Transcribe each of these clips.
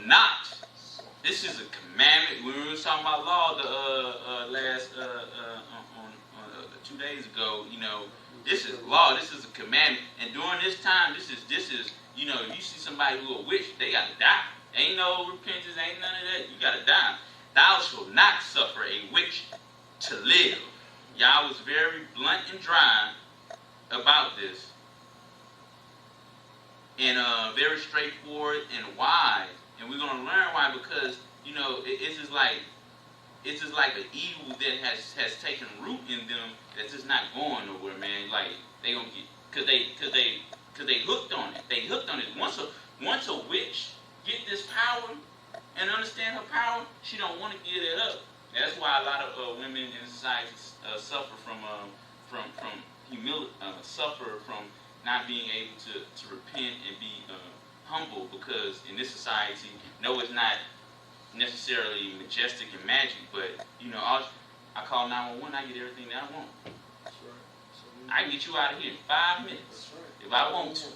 not. This is a commandment. We were talking about law the last 2 days ago. You know, this is law. This is a commandment. And during this time, this is. You know, if you see somebody who a witch, they gotta die. Ain't no repentance. Ain't none of that. You gotta die. Thou shalt not suffer a witch to live. Yah was very blunt and dry about this, and very straightforward and wise. And we're gonna learn why, because you know it's just like an evil that has taken root in them that's just not going nowhere, man. Like they gonna get because they hooked on it. They hooked on it. Once a witch get this power and understand her power, she don't want to give it up. That's why a lot of women in society suffer from humility, suffer from not being able to repent and be humble, because in this society, no, it's not necessarily majestic and magic, but you know, I call 911, I get everything that I want. That's right. I can get you out of here in 5 minutes. That's right. If I want to.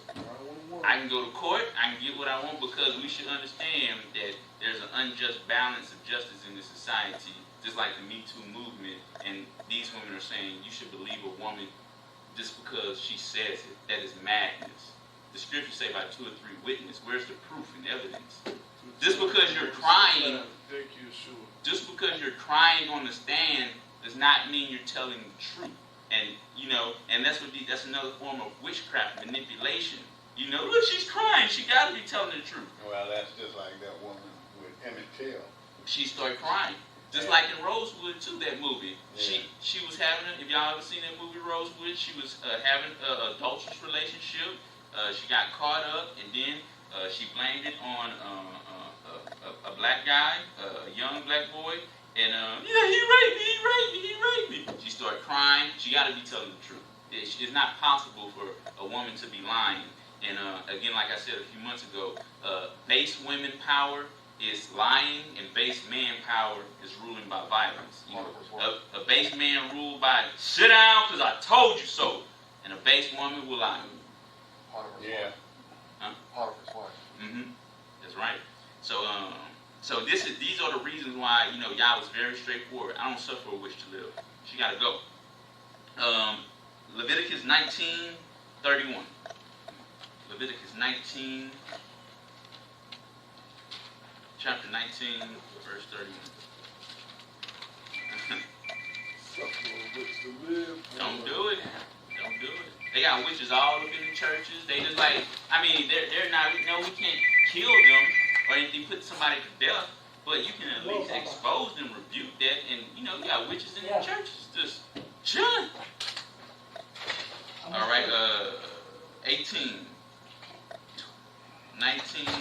I can go to court, I can get what I want, because we should understand that there's an unjust balance of justice in this society, just like the Me Too movement, and these women are saying you should believe a woman just because she says it. That is madness. The scriptures say by 2 or 3 witnesses. Where's the proof and evidence? Just because you're crying, on the stand does not mean you're telling the truth. And you know, and that's another form of witchcraft, manipulation. You know, look, she's crying. She got to be telling the truth. Well, that's just like that woman with Emmett Till. She started crying. Just like in Rosewood too, that movie. Yeah. She was having, if y'all ever seen that movie Rosewood, she was having an adulterous relationship. She got caught up, and then she blamed it on a black guy, a young black boy, and yeah, he raped me. She started crying. She got to be telling the truth. It's not possible for a woman to be lying. And again, like I said a few months ago, base women power is lying, and base man power is ruling by violence. You know, a base man ruled by sit down because I told you so, and a base woman will lie. Yeah. Huh? Potiphar's wife. Mm-hmm. That's right. So these are the reasons why, you know, Yah was very straightforward. I don't suffer a witch to live. She got to go. Leviticus 19:31. Leviticus 19, chapter 19, verse 31. Don't do it. Don't do it. They got witches all up in the churches. They just like, I mean, they're not, you know, we can't kill them or anything, put somebody to death, but you can at least expose them, rebuke that, and, you know, you got witches in the churches just chilling. All right, 18. 19 to,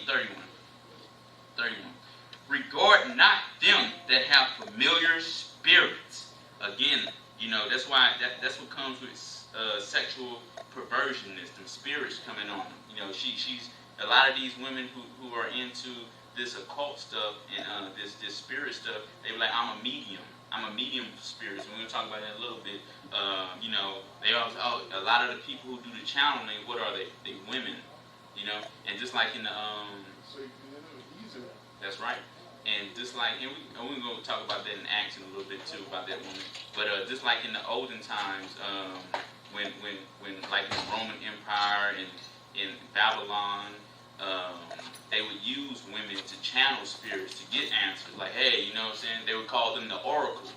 31. 31. Regard not them that have familiar spirits. Again, you know, that's why that's what comes with sexual perversion, is them spirits coming on them. You know, she's a lot of these women who are into this occult stuff and this spirit stuff. They were like, I'm a medium. I'm a medium for spirits. We're going to talk about that a little bit. You know, they always, a lot of the people who do the channeling, what are they? They women, you know. And just like in the that's right. And just like, and we're going to talk about that in Acts in a little bit too, about that woman. But just like in the olden times, when like in the Roman Empire and in Babylon, they would use women to channel spirits to get answers. Like, hey, you know what I'm saying? They would call them the oracles,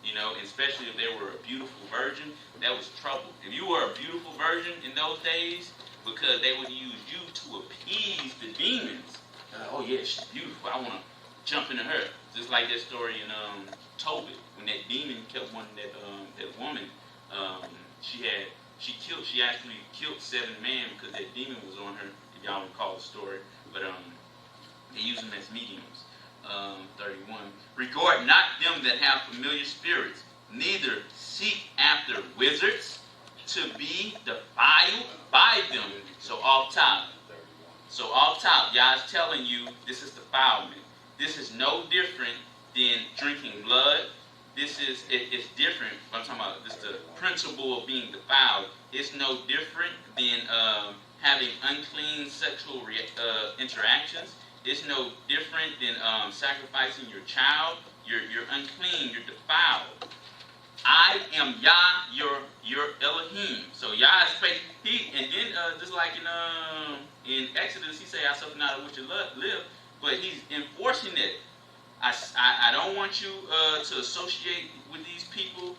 you know, and especially if they were a beautiful virgin, that was trouble. If you were a beautiful virgin in those days, because they would use you to appease the demons. Like, oh yeah, she's beautiful. I want to jump into her. Just like that story in Tobit, when that demon kept wanting that woman. She actually killed 7 men because that demon was on her. If y'all recall the story, but they use them as mediums. 31. Regard not them that have familiar spirits, neither seek after wizards to be defiled by them. So off top, Yah's telling you this is defilement. This is no different than drinking blood. It's different. I'm talking about this, the principle of being defiled. It's no different than having unclean sexual interactions. It's no different than sacrificing your child. You're unclean. You're defiled. I am Yah, your Elohim. So Yah is faith. And then just like in Exodus, he say, "I suffer not of which you live," but he's enforcing it. I don't want you to associate with these people.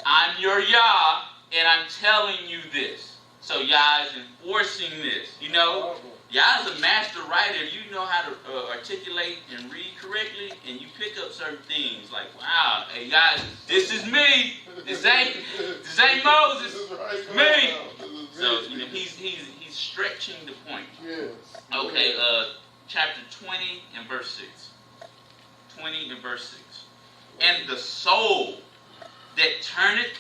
I'm your Yah, and I'm telling you this. So Yah is enforcing this. You know, Yah is a master writer. If you know how to articulate and read correctly, and you pick up certain things like, wow, hey guys, this is me. This ain't Moses. It's me. So you know, he's stretching the point. Okay, chapter 20 and verse 6. 20 and verse 6. And the soul that turneth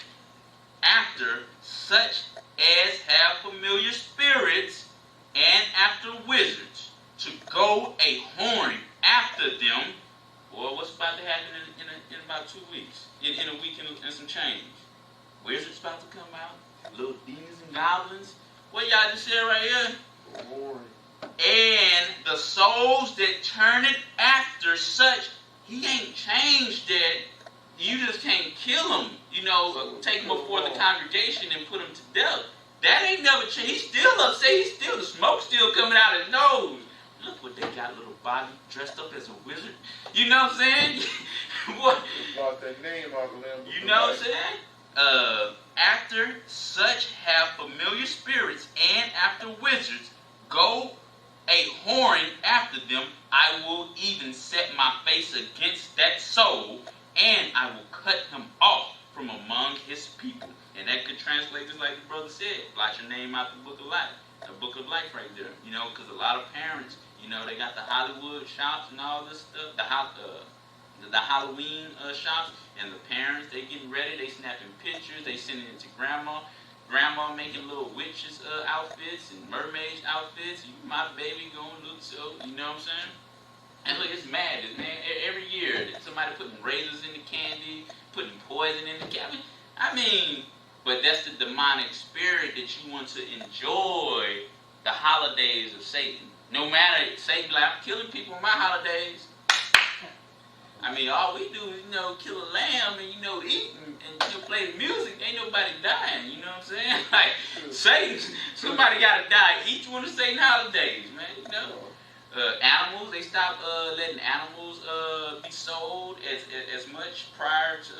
after such as have familiar spirits and after wizards, to go a horn after them. Boy, what's about to happen in about 2 weeks? In a week and some change. Wizards about to come out. Little demons and goblins. What y'all just said right here? And the souls that turn it after such, he ain't changed that. You just can't kill him. You know, take him before the congregation and put him to death. That ain't never changed. He's still upset. He's still, the smoke's still coming out his nose. Look what they got, little Bobby dressed up as a wizard. You know what I'm saying? What? That name out of them. You know what I'm saying? After such have familiar spirits and after wizards, go a whoring after them. I will even set my face against that soul, and I will cut him off from among his people. And that could translate just like the brother said, blot your name out the book of life. The book of life right there. You know, because a lot of parents, you know, they got the Hollywood shops and all this stuff, the Holloween shops, and the parents, they getting ready, they snapping pictures, they sending it to grandma. Grandma making little witches outfits and mermaid outfits. My baby gonna look so, you know what I'm saying? And look, it's mad, man. Every year, somebody putting razors in the candy, putting poison in the candy. I mean, but that's the demonic spirit that you want to enjoy the holidays of Satan. No matter, Satan like, I'm killing people on my holidays. I mean, all we do is, you know, kill a lamb and, you know, eat and you know, play the music. Ain't nobody dying, you know what I'm saying? Like, Satan, somebody got to die. Each one of Satan's holidays, man, you know. Animals, they stopped letting animals be sold as much prior to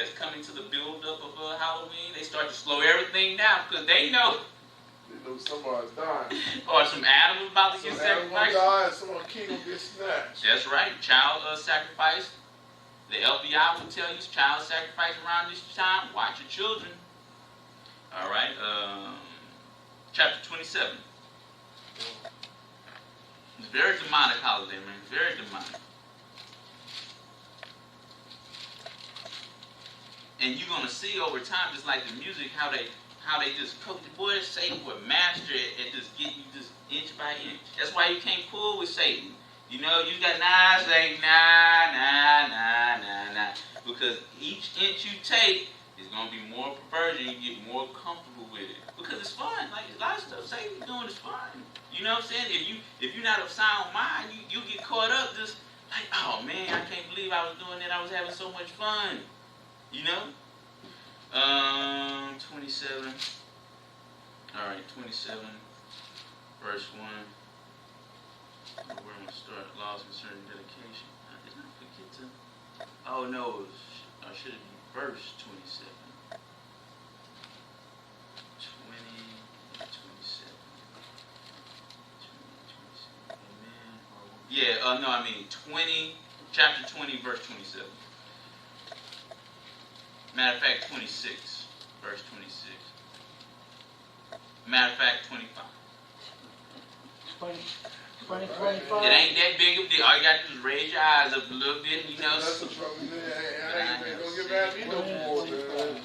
as coming to the build-up of Halloween. They start to slow everything down because they know somebody's dying. Or some animals about to get sacrificed. Some king will get snatched. That's right. Child sacrifice. The FBI will tell you it's child sacrifice around this time. Watch your children. All right. Chapter 27. It's a very demonic holiday, man. Very demonic. And you're gonna see over time, just like the music, how they just coach the boys. Satan would master it and just get you just inch by inch. That's why you can't pull with Satan. You know, you got Satan, nah. Because each inch you take is gonna be more perversion. You get more comfortable with it because it's fun. Like a lot of stuff Satan's doing is fun. You know what I'm saying? If you're not of sound mind, you get caught up just like, oh man, I can't believe I was doing that. I was having so much fun. You know? 27. All right, 27, verse 1. We're going to start laws concerning dedication. Did I forget to? Oh no, should it be verse 27? 27. Amen. Yeah, no, I mean 20, chapter 20, verse 27. Matter of fact, 26, verse 26. Matter of fact, 25. 25. It ain't that big of a deal. All you got to do is raise your eyes up a little bit, you know. That's the trouble. I ain't gonna get mad at me no more, man.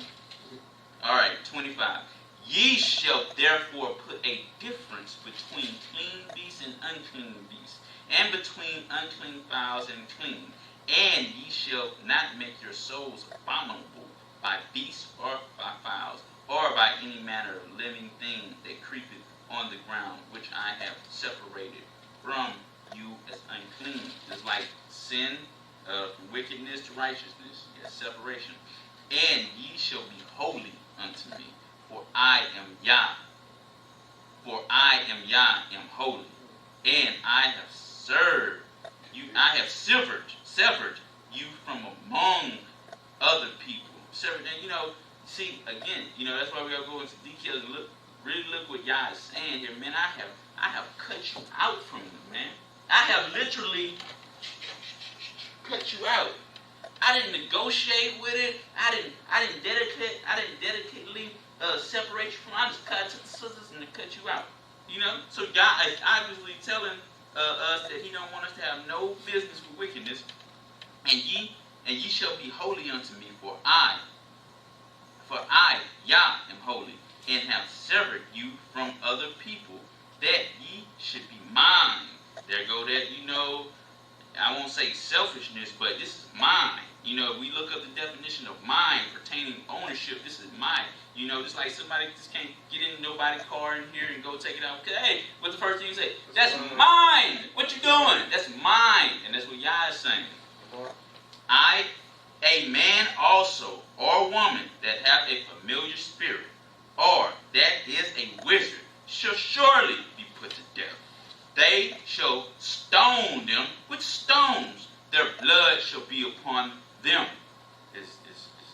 All right, 25. Ye shall therefore put a difference between clean beasts and unclean beasts, and between unclean fowls and clean. And ye shall not make your souls abominable by beasts or by fowls, or by any manner of living thing that creepeth on the ground, which I have separated from you as unclean. It's like sin, wickedness to righteousness, yes, separation. And ye shall be holy unto me, for I am Yah. For I am Yah, am holy, and I have served you. I have severed you from among other people. Severed, and see again, that's why we gotta go into details and really look what Yah is saying here, man. I have cut you out from them, man. I have literally cut you out. I didn't negotiate with it. I didn't dedicatedly separate you from. I just took the scissors and cut you out. So God is obviously telling us that He don't want us to have no business with wickedness. And ye shall be holy unto me, for I, Yah, am holy, and have severed you from other people, that ye should be mine. There go that, I won't say selfishness, but this is mine. If we look up the definition of mine pertaining ownership, this is mine. Just like somebody just can't get in nobody's car in here and go take it out. Hey, what's the first thing you say? That's mine. What you doing? That's mine. And that's what Yah is saying. A man also, or woman that have a familiar spirit, or that is a wizard, shall surely be put to death. They shall stone them with stones. Their blood shall be upon them. It's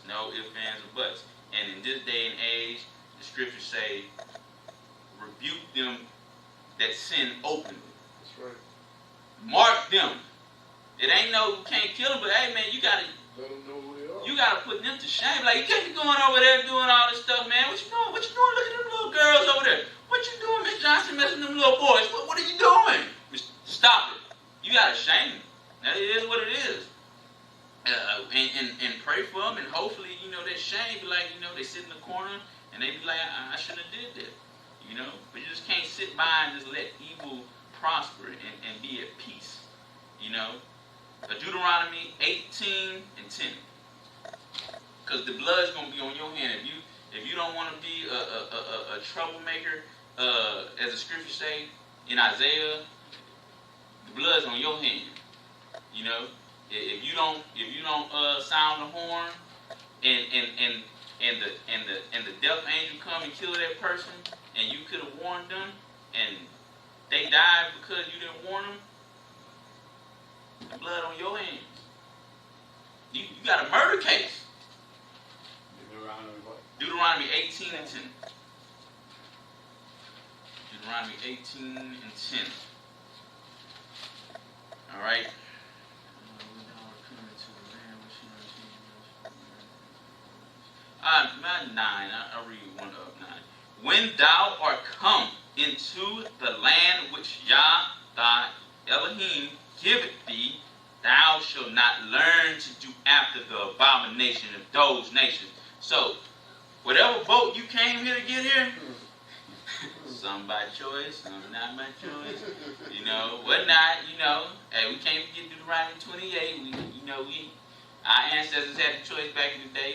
no ifs, ands, or buts. And in this day and age, the scriptures say, rebuke them that sin openly. That's right. Mark them. It ain't no, you can't kill them, but hey man, you gotta let them know who they are. You gotta put them to shame. Like, you can't be going over there doing all this stuff, man. What you doing? What you doing? Look at them little girls over there. What you doing, Miss Johnson, messing with them little boys? What are you doing? Stop it. You gotta shame them. That is what it is. And pray for them, and hopefully, that shame be like, they sit in the corner and they be like, I shouldn't have did that. But you just can't sit by and just let evil prosper and be at peace. Deuteronomy 18 and 10. Because the blood's going to be on your hand. If you don't want to be a troublemaker, as the scriptures say in Isaiah, the blood's on your hand. If you don't sound the horn, and the death angel come and kill that person, and you could have warned them, and they died because you didn't warn them, the blood on your hands. You got a murder case. Deuteronomy 18 and 10. Deuteronomy 18 and 10. All right. I'll read one of 9. When thou art come into the land which Yah thy Elohim giveth thee, thou shalt not learn to do after the abomination of those nations. So, whatever boat you came here to get here, some by choice, some not by choice. Whatnot. Hey, we can't forget Deuteronomy 28. Our ancestors had the choice back in the day.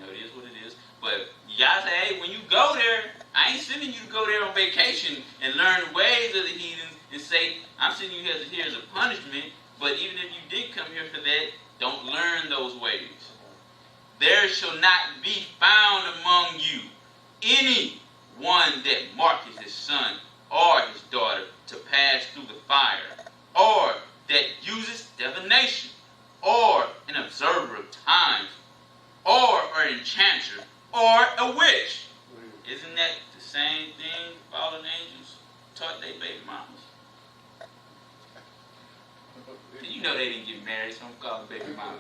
It is what it is. But you gotta say, hey, when you go there, I ain't sending you to go there on vacation and learn the ways of the heathens and say, I'm sending you here as a punishment. But even if you did come here for that, don't learn those ways. There shall not be found among you any one that marketh his son or his daughter to pass through the fire, or that uses divination, or an observer of times, or an enchanter, or a witch. Isn't that the same thing fallen angels taught their baby mamas? They didn't get married, so I'm calling baby mama.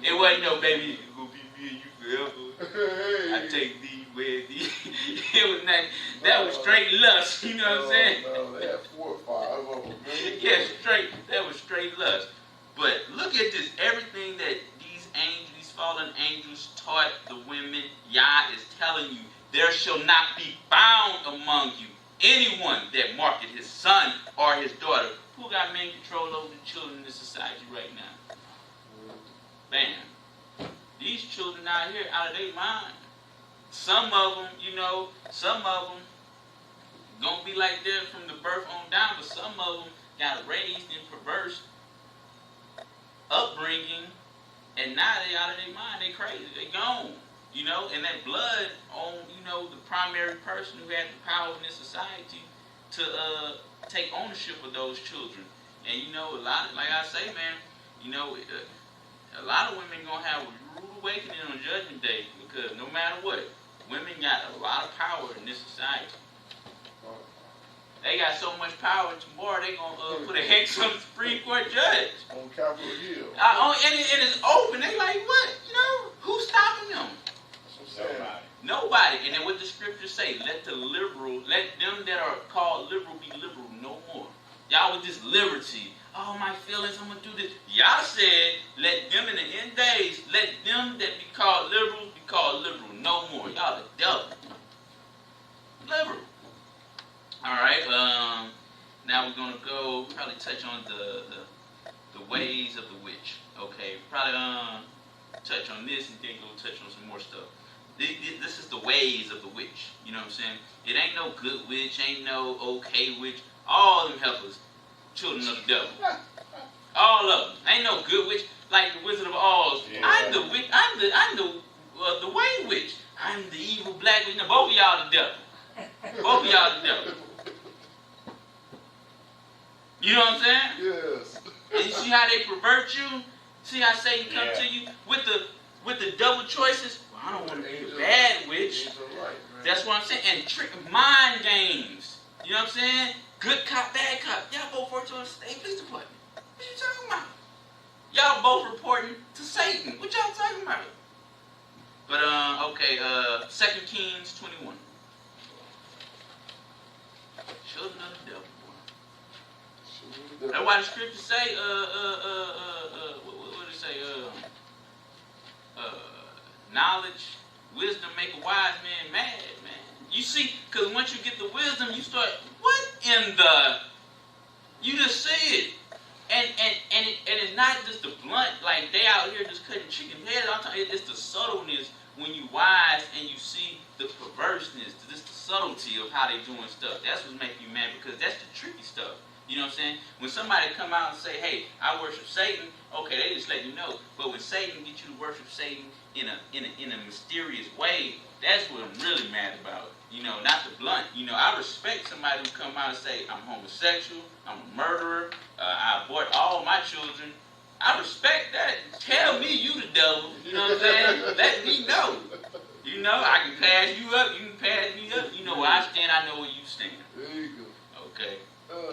It wasn't no baby, it's gonna be me and you forever. I take thee, wed thee. It was not, that was straight lust, you know what I'm saying? No, they had 4 or 5 of them. Yeah, that was straight lust. But look at this, everything that these fallen angels taught the women, Yah is telling you, there shall not be found among you anyone that marketh his son or his daughter. Who got main control over the children in this society right now? Bam. These children out here, out of their mind. Some of them, gonna be like that from the birth on down, but some of them got raised in perverse upbringing, and now they out of their mind, they crazy, they gone. You know, and that blood on, you know, the primary person who had the power in this society to take ownership of those children. And you know, a lot of, like I say, man, you know, a lot of women gonna have a rude awakening on Judgment Day, because no matter what, women got a lot of power in this society. They got so much power, tomorrow they gonna put a hex on the Supreme Court judge. On Capitol Hill. And it's open. They like, what? You know, who's stopping them? Nobody. And then what the scriptures say, let them that are called liberal be liberal no more. Y'all with this liberty. Oh, my feelings, I'm going to do this. Y'all said, let them in the end days, let them that be called liberal be called liberal no more. Y'all the devil. Liberal. All right. Now we're going to go probably touch on the ways of the witch. Okay. Probably touch on this and then go touch on some more stuff. This is the ways of the witch. You know what I'm saying? It ain't no good witch, ain't no okay witch. All them helpers, children of the devil. All of them. Ain't no good witch like the Wizard of Oz. Yeah. I'm the witch. I'm the way witch. I'm the evil black witch. Now, both of y'all the devil. Both of y'all the devil. You know what I'm saying? Yes. And you see how they pervert you? See how Satan come to you with the double choices? I don't want to be a bad witch. Right, that's what I'm saying. And mind games. You know what I'm saying? Good cop, bad cop. Y'all both work to the state police department. What you talking about? Y'all both reporting to Satan. What y'all talking about? But okay, 2 Kings 21. Children of the devil. That's why the scriptures say, what did it say? Knowledge, wisdom make a wise man mad, man. You see, because once you get the wisdom, you start, what in the? You just see it. And it's not just the blunt, like they out here just cutting chicken heads. It's the subtleness when you wise and you see the perverseness, just the subtlety of how they doing stuff. That's what's making you mad, because that's the tricky stuff. You know what I'm saying? When somebody come out and say, hey, I worship Satan, okay, they just let you know. But when Satan gets you to worship Satan in a mysterious way, that's what I'm really mad about. You know, not the blunt. You know, I respect somebody who come out and say, I'm homosexual, I'm a murderer, I abort all my children. I respect that. Tell me you the devil. You know what I'm saying? Let me know. You know, I can pass you up, you can pass me up. You know where I stand, I know where you stand. There you go. Okay.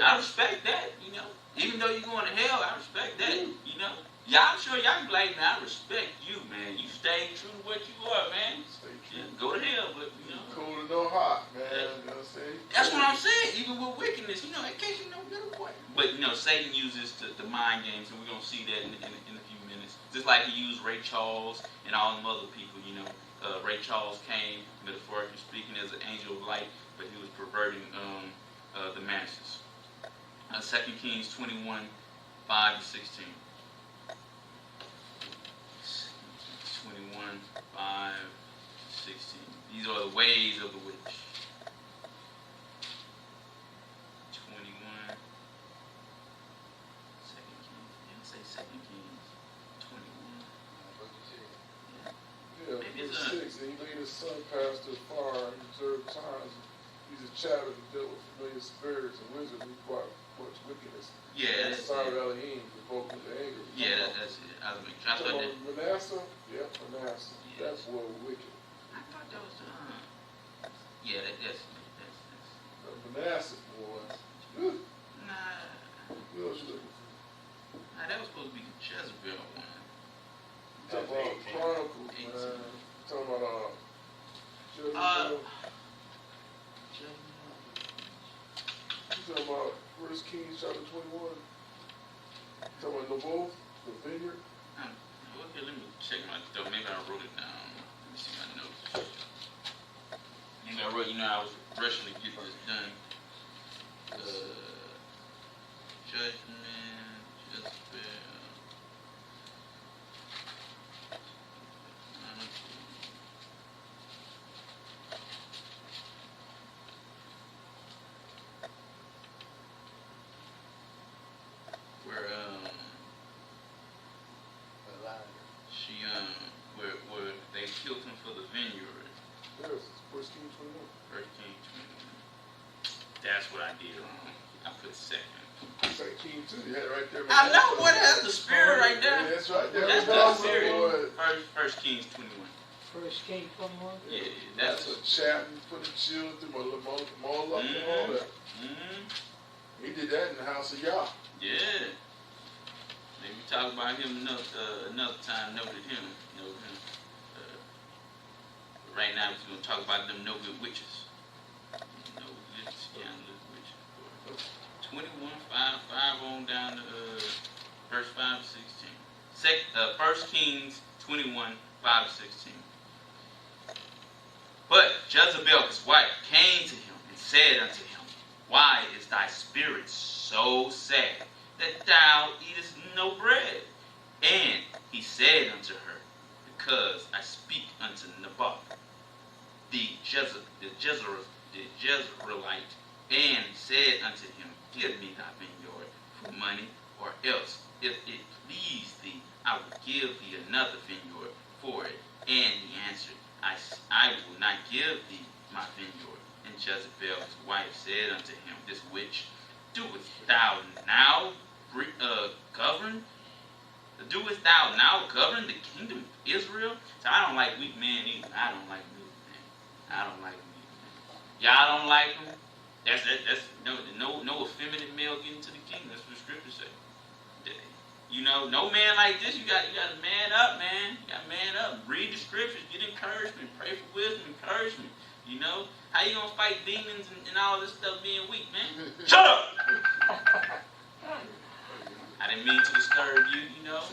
I respect that, you know. Even though you're going to hell, I respect that, you know. Y'all sure y'all can be like, man, I respect you, man. You stay true to what you are, man. Stay true. Yeah, go to hell, but, you know. Cool to know hot, man. You know what I'm saying? That's what I'm saying. Even with wickedness, you know, in case you know middle point. But, you know, Satan uses the mind games, and we're going to see that in a few minutes. Just like he used Ray Charles and all them other people, you know. Ray Charles came, metaphorically speaking, as an angel of light, but he was perverting the masses. 2 Kings 21, 5 to 16. 21, 5 to 16. These are the ways of the witch. 21. 2 Kings. Didn't say 2 Kings. 21. Yeah, verse 6. And he laid his son past his far and observed times. He's a child of the devil, familiar spirits and wizards who brought much wickedness. Yeah, that's Side Elohim, provoked him to anger. Yeah, that's it. I was making sure. Manasseh? Yeah, Manasseh. Yes. That boy was wicked. I thought that was yeah, that's Manasseh boy. Nah. What else you looking for? Nah, that was supposed to be the Jezebel one. Talking about Chronicles, man. Talking about Jezebel. You talking about 1 Kings chapter 21? Talking about Naboth, the vineyard? Okay, let me check my stuff. Maybe I wrote it down. Let me see my notes. Maybe I wrote, you know, I was rushing to get this done. Judgment, Jezebel. good second. Say King too. You had it right there. I know, boy. That's the spirit right there. Yeah, that's right there. That's the spirit. First Kings 21. First King 21. Yeah, That's a chatting, putting children through Moloch and all that. He did that in the house of Yah. Yeah. Maybe talk about him another time. Noted him. Right now, we're going to talk about them no good witches. No good scandalous witches. 21, 5 on down to verse 5 to 16. First Kings 21, 5 to 16. But Jezebel, his wife, came to him and said unto him, Why is thy spirit so sad, that thou eatest no bread? And he said unto her, Because I speak unto Naboth, the Jezreelite, and said unto him, Give me thy vineyard for money, or else, if it please thee, I will give thee another vineyard for it. And he answered, I will not give thee my vineyard. And Jezebel his wife said unto him, This witch, doest thou now govern the kingdom of Israel? So I don't like weak men either. I don't like weak men. I don't like weak men. Y'all don't like them? That's no effeminate male getting to the kingdom. That's what the scriptures say. You know, no man like this. You got to man up, man. You got to man up. Read the scriptures. Get encouragement. Pray for wisdom, encouragement. You know, how you gonna fight demons and all this stuff being weak, man? Shut up! I didn't mean to disturb you. You know.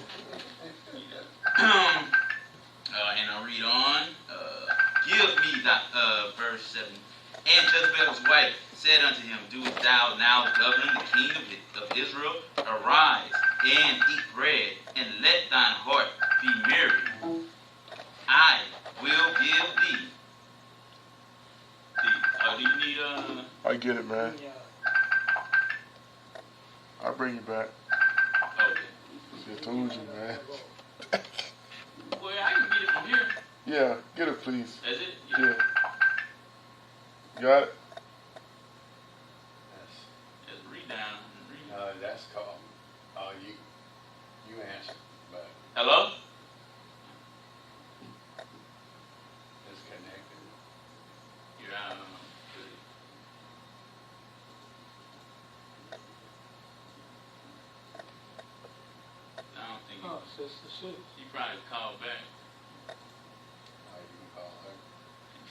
And I'll read on. Give me that verse 7. And Jezebel's wife said unto him, Doest thou now govern the kingdom of Israel? Arise and eat bread, and let thine heart be merry. I will give thee. Do you need I get it, man. Yeah. I'll bring you back. Okay. I told you, man. Well, I can get it from here. Yeah, get it, please. Is it? Yeah. Got it? Just read down. That's called, you answered, but Hello? it's connected. You're out. I don't think Oh, Sister Sue. he probably called back. How you can call her?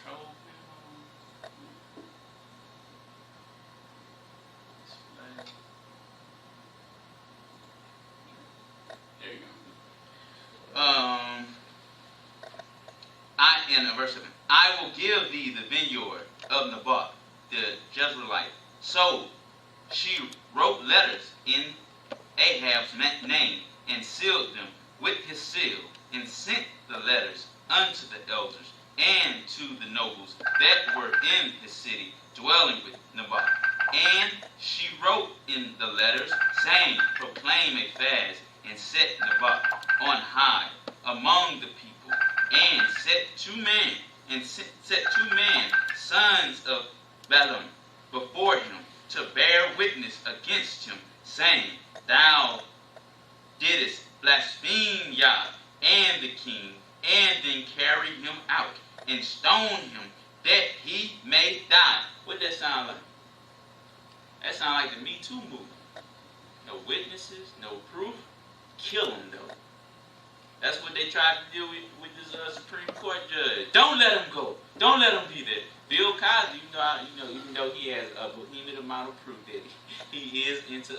Control. There you go. In verse 7, I will give thee the vineyard of Naboth, the Jezreelite. So she wrote letters in Ahab's name, and sealed them with his seal, and sent the letters unto the elders and to the nobles that were in the city, dwelling with Naboth. And she wrote in the letters, saying, Proclaim a fast, and set Naboth on high among the people, and set two men, sons of Balaam, before him, to bear witness against him, saying, Thou didst blaspheme Yah and the king, and then carry him out and stone him, that he may die. What that sound like? That sound like the Me Too movement. No witnesses, no proof. Kill him though. That's what they tried to do with this Supreme Court judge. Don't let him go. Don't let him be there. Bill Cosby, even though he has a behemoth amount of proof that he is into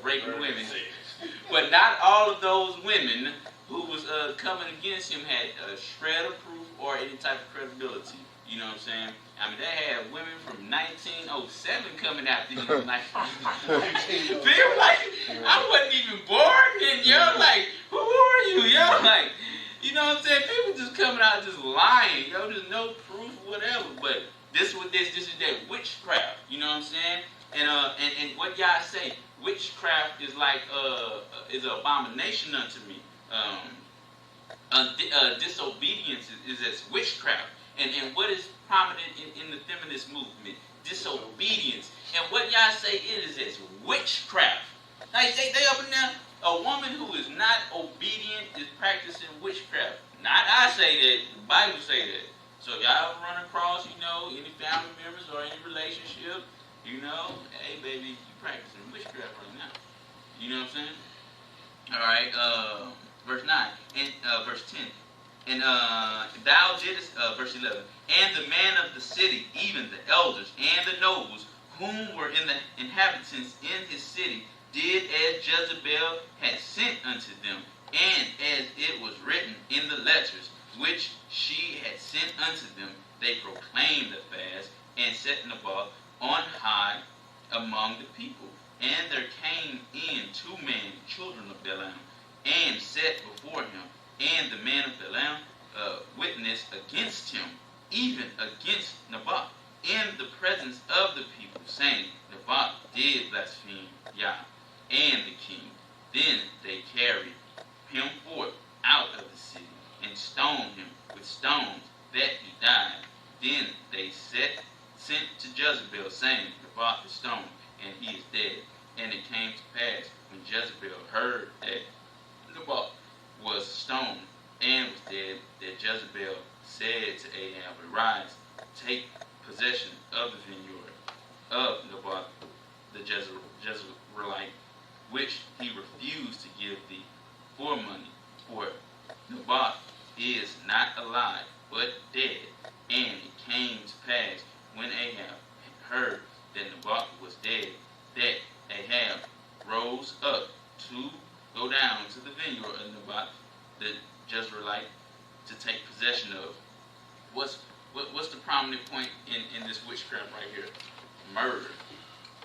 raping women, but not all of those women who was coming against him had a shred of proof or any type of credibility. You know what I'm saying? I mean, they had women from 1907 coming after him. Like, feel like I wasn't even born then. Yo, like, who are you? Yo, like, you know what I'm saying? People just coming out just lying. Yo, there's no proof, whatever. But this is that witchcraft. You know what I'm saying? And what y'all say? Witchcraft is like is an abomination unto me. Disobedience is as witchcraft. And what is prominent in the feminist movement? Disobedience. y'all say it is as witchcraft. Like they up and down. A woman who is not obedient is practicing witchcraft. Not I say that. The Bible say that. So if y'all run across, any family members or any relationship, hey baby, you practicing witchcraft right now. You know what I'm saying? All right. Verse 9 and verse 10. And thou didst, verse 11. And the man of the city, even the elders and the nobles, whom were in the inhabitants in his city, did as Jezebel had sent unto them, and as it was written in the letters which she had sent unto them, they proclaimed the fast, and set Naboth on high among the people. And there came in 2 men, children of Balaam, and sat before him, and the man of Balaam witnessed against him, even against Naboth, in the presence of the people, saying, Naboth did blaspheme Yah and the king. Then they carried him forth out of the city, and stoned him with stones, that he died. Then they sent to Jezebel, saying, Naboth is stoned, and he is dead. And it came to pass, when Jezebel heard that Naboth was stoned and was dead, that Jezebel said to Ahab, Arise, take possession of the vineyard of Naboth the Jezreelite, which he refused to give thee for money. For Naboth is not alive, but dead. And it came to pass, when Ahab heard that Naboth was dead, that Ahab rose up to go down to the vineyard of Naboth the Jezreelite to take possession of. What's the prominent point in this witchcraft right here? Murder.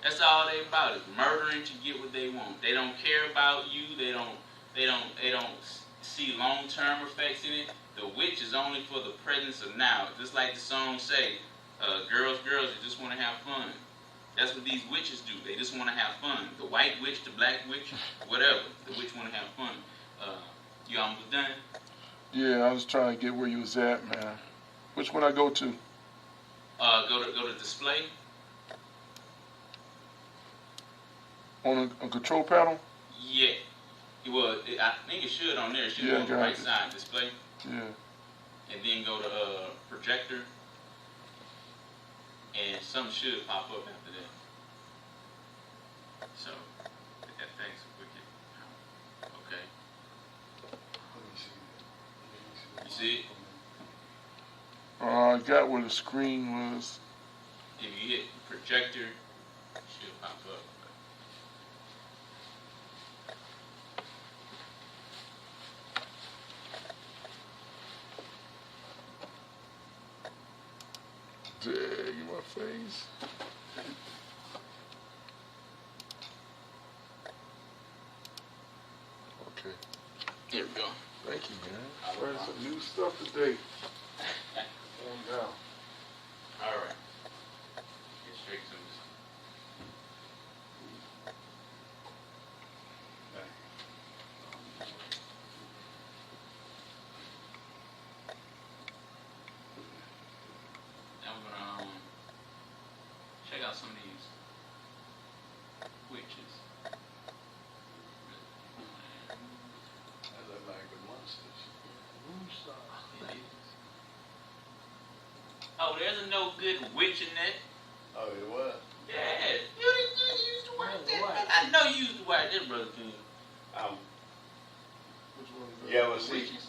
That's all they about is murdering to get what they want. They don't care about you. They don't see long-term effects in it. The witch is only for the presence of now. Just like the song say, girls, they just want to have fun. That's what these witches do. They just want to have fun. The white witch, the black witch, whatever. The witch want to have fun. You almost done? Yeah, I was trying to get where you was at, man. Which one I go to? Go to display. On a control panel? Yeah. Well, I think it should on there. It should go on the right side. Display. Yeah. And then go to projector. And something should pop up after that. So, that thing's wicked. Okay. Let me see that. You see it? I got where the screen was. If you hit projector, it should pop up. Dang, in my face. Okay. There we go. Thank you, man. Learned some new stuff today. Calm down. All right. Get straight to this. Now we're gonna check out some of these witches. That look like the monsters. It is. Oh, there's a no good witch in that. Oh, it was? Yeah, you used to watch that. I know you used to watch that, Brother King. Which one is that? You ever see,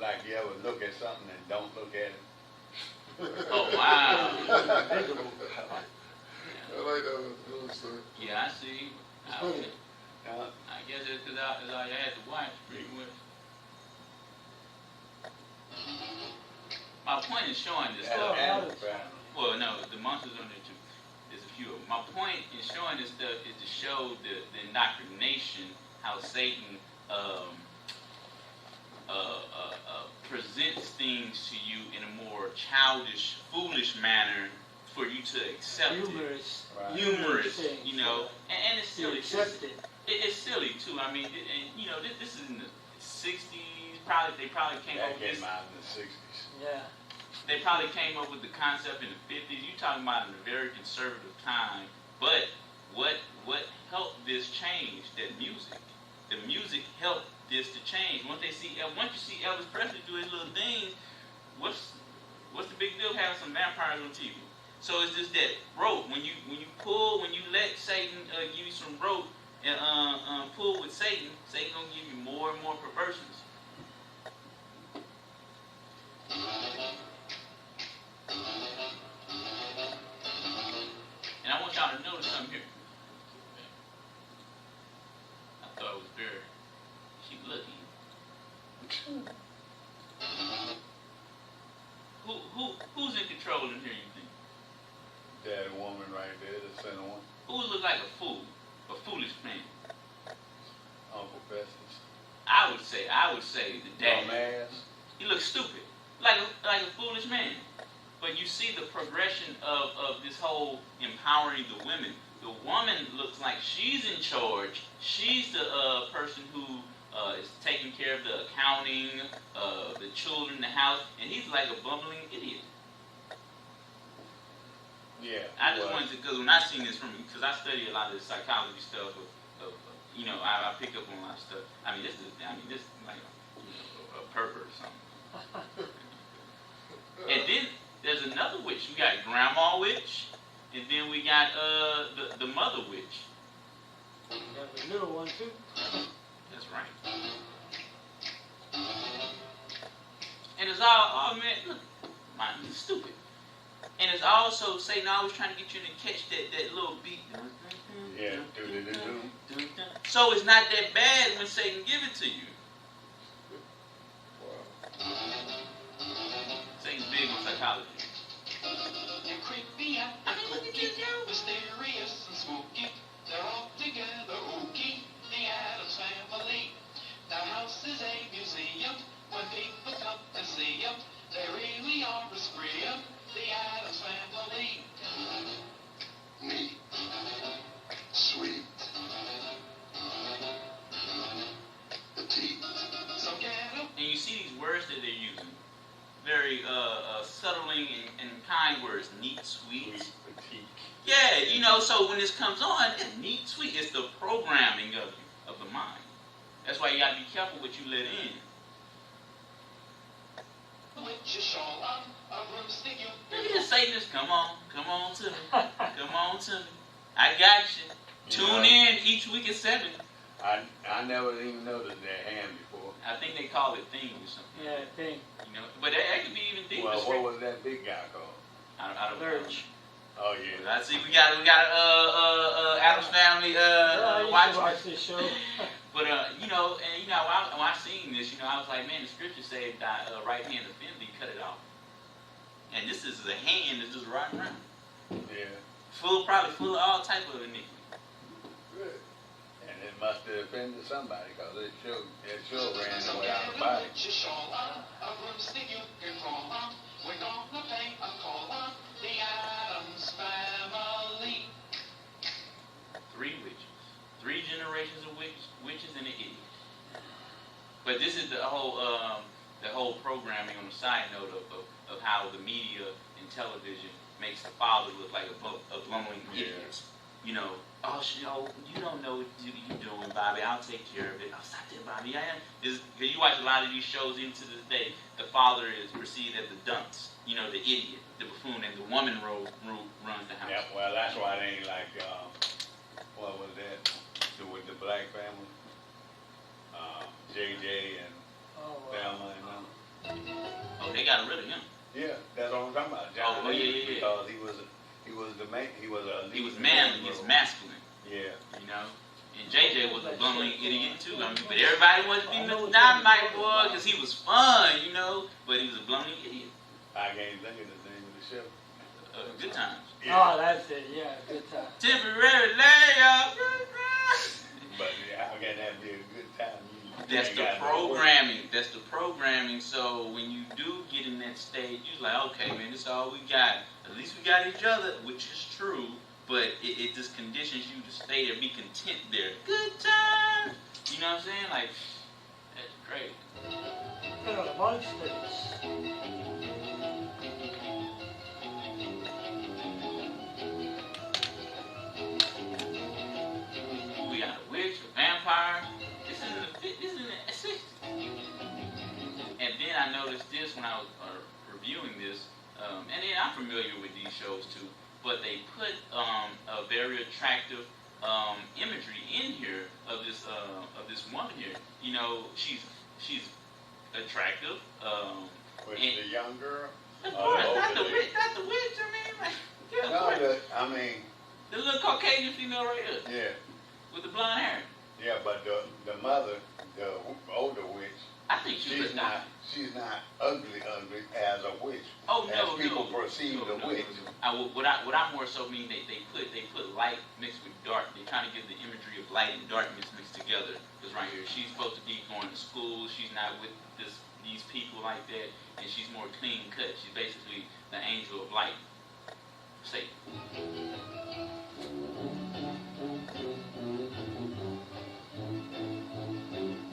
like you ever look at something and don't look at it? Oh, wow. I like that one, sir. Yeah, I see. I guess it's because that's all you had to watch, pretty much. My point is showing this stuff. Well, no, the monsters on there too. There's a few of them. My point in showing this stuff is to show the indoctrination, how Satan presents things to you in a more childish, foolish manner for you to accept Humorous. Right. Humorous, things, and it's To silly. accept it. It's silly too. I mean, this is in the '60s. They probably came up That with this. came out in the 60s. Yeah. They probably came up with the concept in the '50s. You're talking about in a very conservative time, but what helped this change? That music. The music helped this to change. Once you see Elvis Presley do his little things, what's the big deal having some vampires on TV? So it's just that rope. When you let Satan give you some rope and pull with Satan, Satan gonna give you more and more perversions. And I want y'all to notice something here. I thought it was very cute looking. Who's in control in here, you think? That woman right there, the center one. Who would look like a fool? A foolish man? Uncle Festus. I would say the dad. Dumbass. He looks stupid. Like a foolish man. But you see the progression of this whole empowering the women. The woman looks like she's in charge. She's the person who is taking care of the accounting, the children, the house, and he's like a bumbling idiot. Yeah. I just wanted to, because when I seen this because I study a lot of the psychology stuff I pick up on a lot of stuff. This is like a pervert or something. And then there's another witch. We got Grandma Witch, and then we got the Mother Witch. You got the little one too. That's right. And it's all man, look, it's stupid. And it's also Satan always trying to get you to catch that little beat. Yeah. So it's not that bad when Satan give it to you. Satan's big on psychology. They're creepy and mysterious and spooky. They're all together ooky. The Addams Family. Their house is a museum. When people come to see them, they really are a scream. The Addams Family. Neat. Sweet. Petite. So get up. And you see these words that they're using. Very subtling and kind words. Neat, sweet. Petite. Yeah, so when this comes on, it's neat, sweet. It's the programming of the mind. That's why you got to be careful what you let in. With your shawl on, a broomstick you Look at this Satanist. Come on to me. Come on to me. I got you. Tune in each week at 7. I never even noticed their hand before. I think they call it thing or something. Yeah, I think. But that could be even deeper. Well, what was that big guy called? I don't know. Lurch. Oh yeah. I see we got Addams Family I used to watching. watch this show. But when I seen this, I was like, man, the scripture said thy right hand offend thee, cut it off. And this is a hand that's just riding around. Yeah. Probably full of all type of iniquity. Good. And it must have offended somebody because it sure ran So away get out of the up body. with your shawl on, a broomstick you can crawl on. We're gonna pay a call on the Addams Family. 3 witches. 3 generations of witches and an idiot. But this is the whole programming on the side note of how the media and television makes the father look like a bumbling idiot. You don't know what you're doing, Bobby. I'll take care of it. Oh, stop that, Bobby. Because you watch a lot of these shows even to this day, the father is perceived as the dunce, the idiot, the buffoon, and the woman runs the house. Yeah, well, that's why they ain't like, what was that? With the black family? JJ and Thelma and them. Oh, they got rid of him. Yeah, that's what I'm talking about. John Oh, yeah, Davis, yeah. because he was the man. He was manly. He was masculine. Yeah. And JJ was a bumbling idiot too. But everybody wanted to be Mr. Dynamite boy because he was fun, But he was a bumbling idiot. I can't think of the name of the show. Good times. Yeah. Oh, that's it. Yeah, good time. Temporary layout. But yeah, how can that be a good time? That's the programming. That's the programming. So when you do get in that stage, you're like, okay, man, this is all we got. At least we got each other, which is true. But it just conditions you to stay there, be content there. Good time. You know what I'm saying? Like, that's great. Monsters. viewing this, and then I'm familiar with these shows too, but they put a very attractive imagery in here of this woman here. You know, she's attractive. With And- the young girl? Of Oh, course, the not the older witch. Not the witch. I mean, like, yeah, of No, course. I mean, The little Caucasian female right here yeah, with the blonde hair. yeah, but the mother, the older witch, I think she's she's not ugly as a witch. Oh as no, people no. perceive the witch. What I more so mean they put light mixed with dark. They trying to give the imagery of light and darkness mixed together. Because right here, she's supposed to be going to school. She's not with these people like that, and she's more clean cut. She's basically the angel of light. Satan.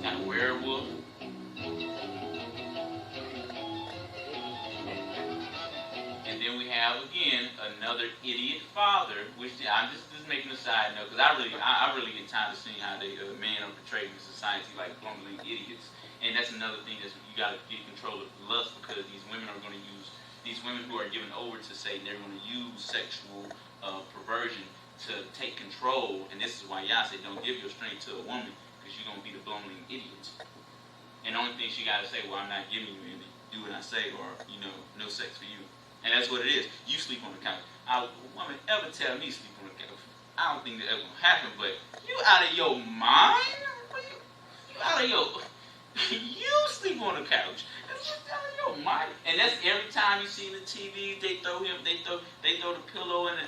Got a werewolf. And then we have again another idiot father, which I'm just making a side note because I really get tired of seeing how they men are portrayed in society like bumbling idiots. And that's another thing that you got to get control of lust, because these women who are given over to Satan, they're going to use sexual perversion to take control. And this is why Yah said, don't give your strength to a woman, because you're going to be the bumbling idiot. And the only thing she got to say, well, I'm not giving you anything. Do what I say, or no sex for you. And that's what it is. You sleep on the couch. A woman ever tell me sleep on the couch? I don't think that ever gonna happen. But you out of your mind? You out of your? You sleep on the couch? That's just out of your mind. And that's every time you see the TV, they throw the pillow and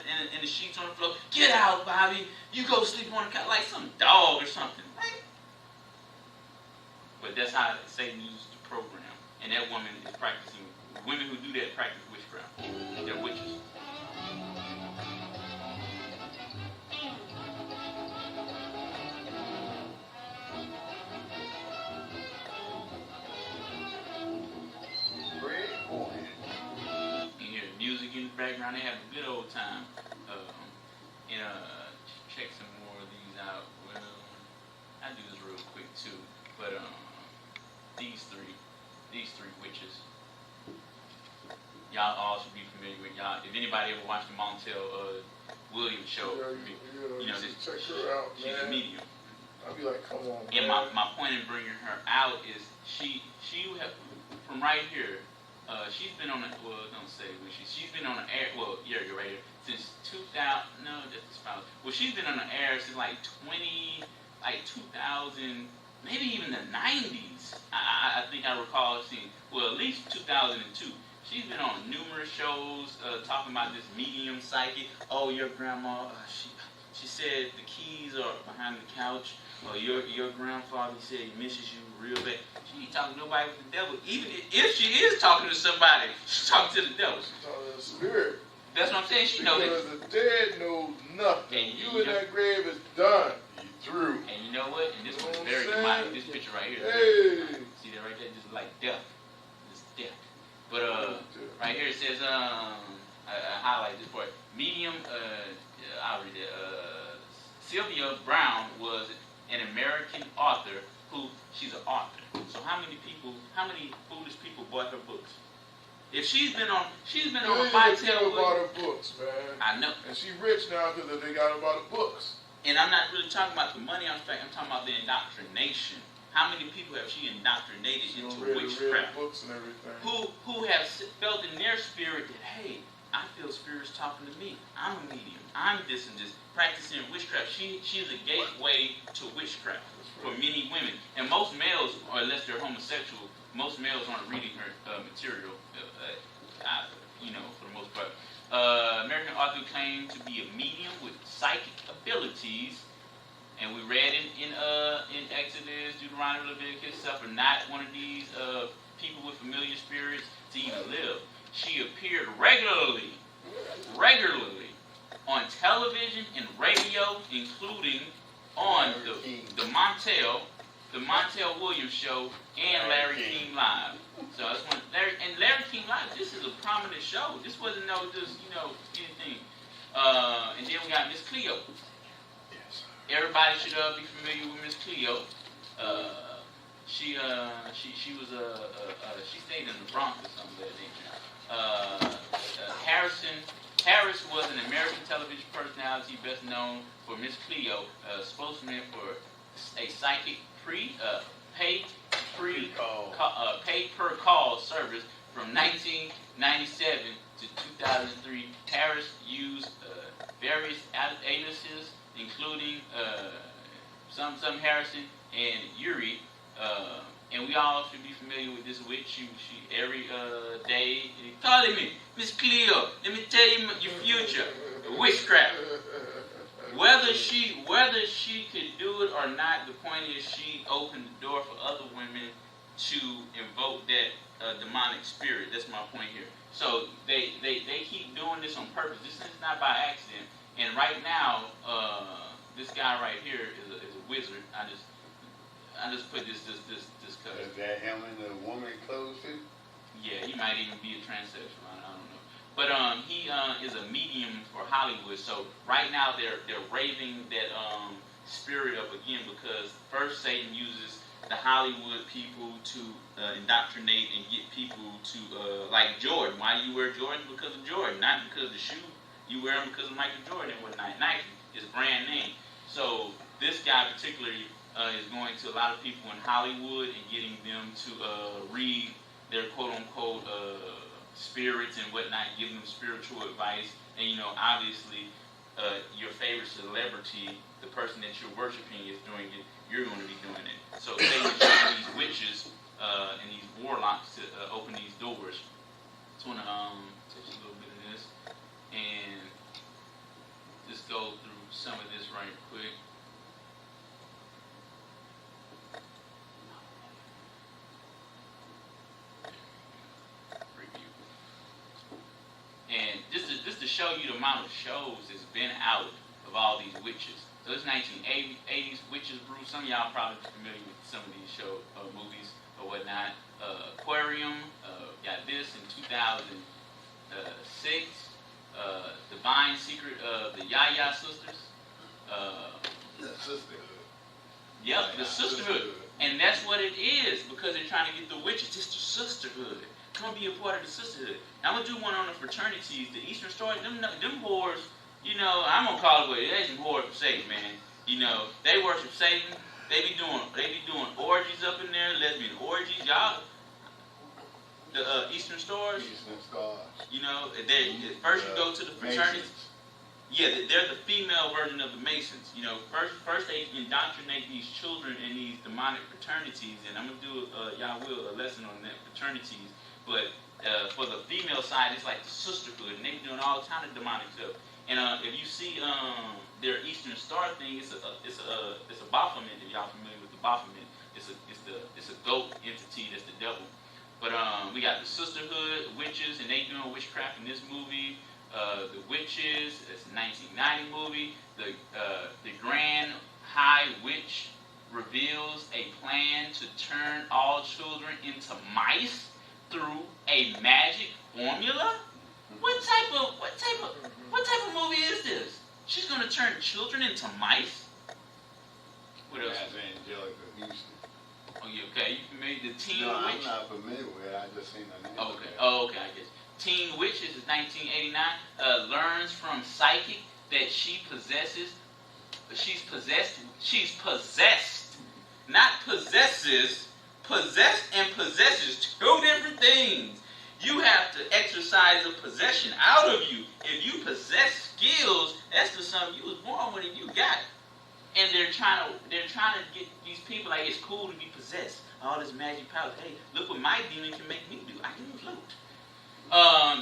the sheets on the floor. Get out, Bobby. You go sleep on the couch like some dog or something. Right? But that's how Satan uses the program. And that woman is practicing. Women who do that practice witchcraft. They're witches. You hear the music in the background. They have a good old time. Check some more of these out. Well, I do this real quick too. But these three witches. Y'all all should be familiar with y'all. If anybody ever watched the Montel Williams show, check her out, she's a medium. I'll be like, come on, And man. my point in bringing her out is she from right here. She's been on the she's been on the air. Well, yeah, you're right here since 2000. No, that's fine. Well, she's been on the air since like 2000, maybe even the 90s. I think I recall seeing. Well, at least 2002. She's been on numerous shows talking about this medium psychic. Oh, your grandma, she said the keys are behind the couch. Or your grandfather said he misses you real bad. She ain't talking to nobody with the devil. Even if she is talking to somebody, she's talking to the devil. She's talking to the spirit. That's what I'm saying. She knows because it. the dead know nothing. And you in that grave is done. You through. And you know what? And this one's very demonic. This picture right here. Hey. See that right there? Just like death. It's death. But right here it says I highlight this part. Medium. I'll read it. Sylvia Brown was an American author she's an author. So how many foolish people bought her books? If she's been on a Montel about her books, man. I know. And she rich now because they got about her books. And I'm not really talking about the money aspect. I'm talking about the indoctrination. How many people have she indoctrinated into witchcraft? Books and everything. Who have felt in their spirit that, hey, I feel spirits talking to me. I'm a medium. I'm this and this. Practicing witchcraft. She's a gateway to witchcraft for many women. And most males, or unless they're homosexual, most males aren't reading her material, for the most part. American author claimed to be a medium with psychic abilities. And we read in Exodus, Deuteronomy, Leviticus, suffer not one of these people with familiar spirits to even live. She appeared regularly on television and radio, including on the Montel Williams show and Larry King Live. So that's when Larry King Live. This is a prominent show. This wasn't anything. And then we got Miss Cleo. Everybody should be familiar with Miss Cleo. She stayed in the Bronx or something like that. Harris was an American television personality best known for Miss Cleo, spokesman for a psychic pay per call service from 1997 to 2003. Harris used various aliases, including some Harrison and Yuri. And we all should be familiar with this witch. She every day calling me, Miss Cleo. Let me tell you your future. Witchcraft. Whether she could do it or not, the point is she opened the door for other women to invoke that demonic spirit. That's my point here. So they keep doing this on purpose. This is not by accident. And right now, this guy right here is a wizard. I just put this cause. Is that him in the woman clothes too? Yeah, he might even be a transsexual. I don't know. But he is a medium for Hollywood. So right now they're raving that spirit up again because first Satan uses the Hollywood people to indoctrinate and get people to like Jordan. Why do you wear Jordan? Because of Jordan, not because of the shoe. You wear them because of Michael Jordan and whatnot. Nike is brand name. So this guy particularly is going to a lot of people in Hollywood and getting them to read their quote-unquote spirits and whatnot, giving them spiritual advice. And, obviously, your favorite celebrity, the person that you're worshiping is doing it, you're going to be doing it. So they using these witches and these warlocks to open these doors. Just want to touch a little bit of this and just go through some of this right quick. And just to show you the amount of shows that's been out of all these witches. So it's 1980s witches brew. Some of y'all probably familiar with some of these movies or whatnot. Aquarium got this in 2006. Divine Secret of the Yaya Sisters. The sisterhood. Yep, the sisterhood. And that's what it is because they're trying to get the witches. It's the sisterhood. Come be a part of the sisterhood. Now, I'm going to do one on the fraternities. The Eastern Star, them whores, I'm going to call it what it is. They some whores for Satan, man. They worship Satan. They be doing orgies up in there, lesbian orgies. Y'all, the Eastern Stars. Eastern Stars. First you go to the fraternities. Masons. Yeah, they're the female version of the Masons. First they indoctrinate these children in these demonic fraternities, and I'm gonna do a lesson on that fraternities. But for the female side, it's like the sisterhood, and they be doing all kind of demonic stuff. And if you see their Eastern Star thing, it's a Baphomet. If y'all familiar with the Baphomet, it's a goat entity that's the devil. But we got the sisterhood, witches, and they doing witchcraft in this movie. The Witches, it's a 1990 movie. The Grand High Witch reveals a plan to turn all children into mice through a magic formula. What type of movie is this? She's gonna turn children into mice. What else? That's Angelica Houston. Oh, you okay? You familiar with the Teen No, Witch? I'm not familiar with it. I just seen the name. Okay. Oh, okay. I guess. Teen Witches is 1989. Learns from psychic that she's possessed, not possesses. Possessed and possesses, two different things. You have to exercise a possession out of you. If you possess skills, that's just something you was born with and you got. And they're trying to get these people like it's cool to be possessed. All this magic power. Hey, look what my demon can make me do. I can float.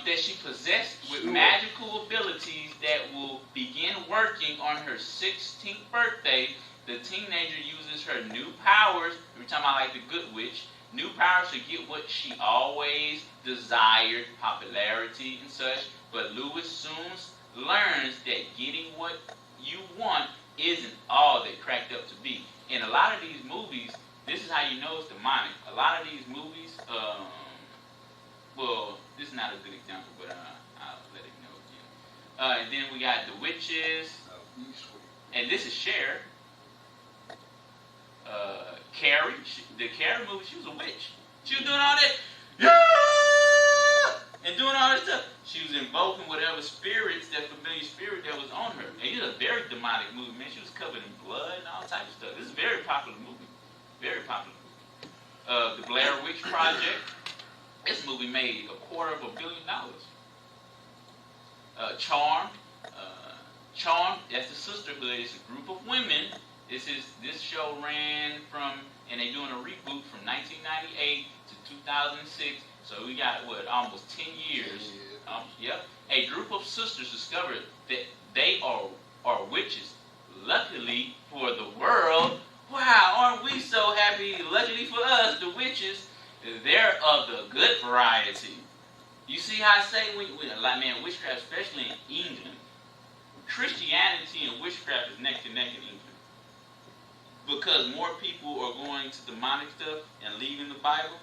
That she possessed with magical abilities that will begin working on her 16th birthday. The teenager uses her new powers. Every time I like the good witch, new powers to get what she always desired, popularity and such. But Lewis soon learns that getting what you want isn't all they cracked up to be. In a lot of these movies, this is how you know it's demonic. A lot of these movies, well, this is not a good example, but I'll let it know again. And then we got the witches, and this is Cher. Carrie, the Carrie movie, she was a witch. She was doing all that, yeah! and doing all this stuff. She was invoking whatever spirits, that familiar spirit that was on her. And it was a very demonic movie, man. She was covered in blood and all types of stuff. This is a very popular movie. Very popular movie. The Blair Witch Project. This movie made $250 million. Charmed. Charmed, that's the sisterhood. It's a group of women. This show ran from, and they're doing a reboot from 1998 to 2006. So we got, almost 10 years. Yep. A group of sisters discovered that they are witches. Luckily for the world, wow, aren't we so happy? Luckily for us, the witches, they're of the good variety. You see how I say, witchcraft, especially in England, Christianity and witchcraft is neck to neck in England. Because more people are going to demonic stuff and leaving the Bible.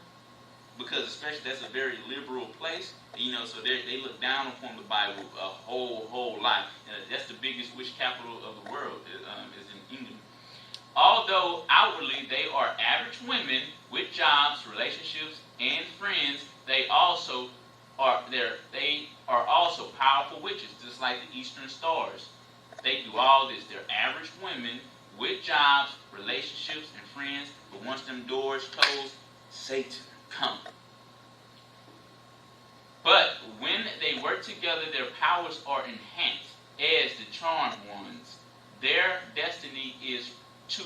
Because especially that's a very liberal place, so they look down upon the Bible a whole lot. And that's the biggest witch capital of the world, is in England. Although outwardly they are average women with jobs, relationships, and friends, they are also powerful witches, just like the Eastern Stars. They do all this. They're average women with jobs, relationships, and friends, but once them doors close, Satan come. But when they work together, their powers are enhanced as the charmed ones. Their destiny is to